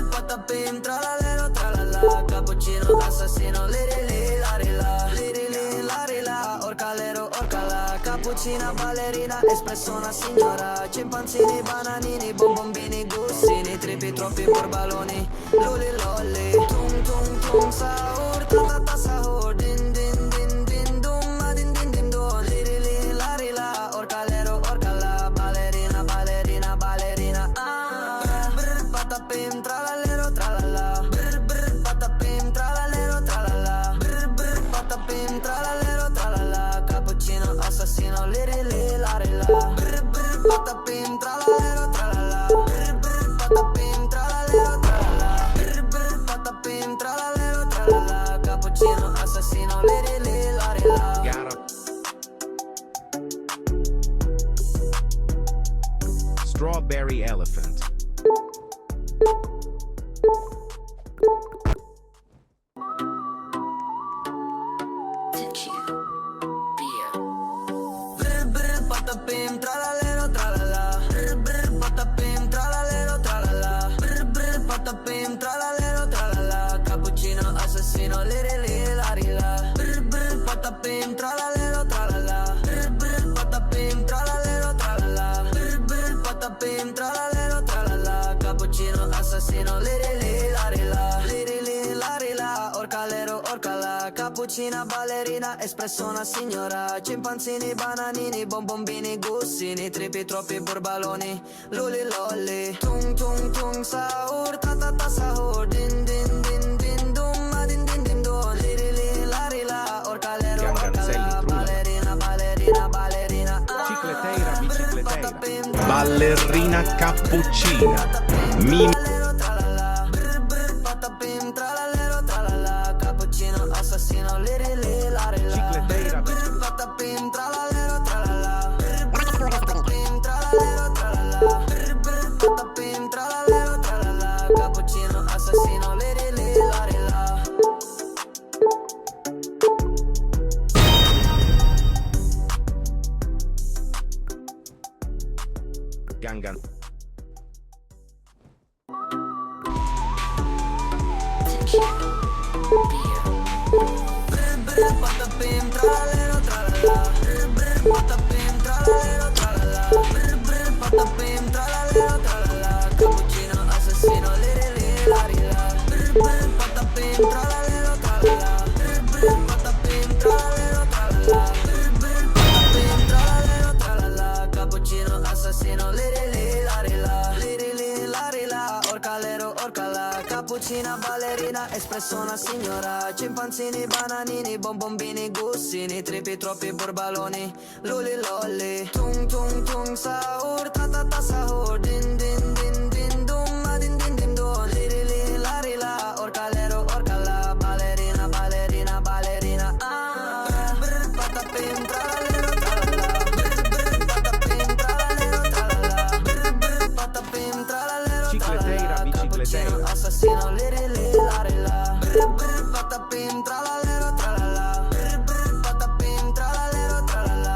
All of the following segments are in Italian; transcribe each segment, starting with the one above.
Patapim, tralalero, tralala, cappuccino, assassino, lirili, larila, orcalero, orcala, cappuccina, ballerina, espresso una signora, cimpanzini, bananini, bombombini, gussini, tripi, troppi borbaloni, luli, lolli, tung, tung, tung, sahur, tatata, sahur, din, din, din, din, dum, ma din, din, din, dum, lirili, larila, orcalero, orcala, ballerina, ballerina, ballerina, patapim, tralalero, tralala, patapim, tralalero, tralala, patapim, tralalero, tralala, cappuccino, assassino, lirili, larila, patapim, tralalero, tralala, patapim, tralalero, tralala, patapim, tralalero, tralala, cappuccino, assassino, lirili, larila. Strawberry elephant. Patapim, tralalero, tralala, patapim, tralalero, tralala, patapim, tralalero, tralala, cappuccino, assassino, lirili, larila, patapim, tralalero, tralala, patapim, tralalero, tralala, patapim, tralalero, tralala, cappuccino, assassino, lirili, larila, orcalero, orcala, cappuccina, ballerina, espresso una signora, cimpanzini, bananini, bombombini, gussini, tripi, troppi borbaloni, luli, lolli, tung, tung, tung, sahur, tatata, sahur, din, din, din, din, dum, ma din, din, din, dum, lirili, larila, orcalero, orcala, ballerina, ballerina, ballerina, Cicleteira, bicicleteira. Ballerina cappuccina. Mim. patapim, tralalero, tralala, cappuccino, assassino, lirili, larila, Cicleteira, patapim, tralalero, tralala, patapim, tralalero, tralala, patapim, tralalero, tralala, cappuccino, assassino, lirili, larila. Gangan. Patapim, tralalero, tralala, patapim, tralalero, tralala, patapim, tralalero, tralala, cappuccino, assassino, lirili, larila, patapim, tralalero, tralala, patapim, tralalero, tralala, patapim, tralalero, tralala, cappuccino, assassino, lirili, larila, orcalero, orcala, cappuccina, ballerina, espresso una signora, cimpanzini, bananini, bombombini, gussini, tripi, troppi borbaloni, luli, lolli, tung, tung, tung, sahur, tatata, sahur, din, din, din, din, dum, ma din, din, din, dum, lirili, larila, orcalero, orcala, ballerina, ballerina, ballerina, patapim, tralalero, tralala, patapim, tralalero, tralala, patapim, tralalero, Cicleteira, tralala, bicicleteira. cappuccino, assassino, lirili, larila, patapim, tralalero, tralala, patapim, tralalero, tralala,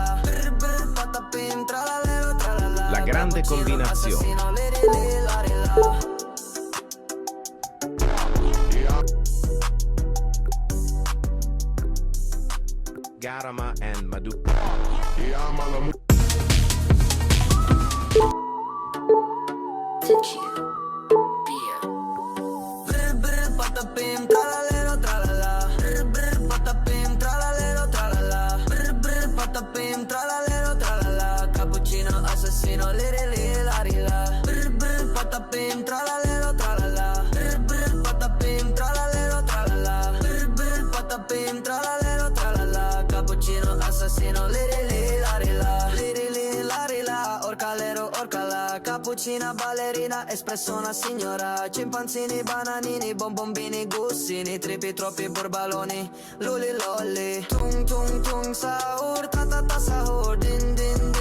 patapim, tralalero, tralala, La grande cappuccino, combinazione. assassino, lirili, larila. Garama and Madu. Patapim, tralalero, tralala, patapim, tralalero, tralala, patapim, tralalero, tralala, cappuccino, assassino, lirili, larila, patapim, tralalero, tralala, patapim, tralalero, tralala, patapim, tralalero, tralala, cappuccino, assassino, lirili, larila, orcalero, orcala, cappuccina, ballerina, espresso una signora, cimpanzini, bananini, bombombini, gussini, tripi, troppi borbaloni, luli, lolli, tung, tung, tung, sahur, tatata, sahur, din, din,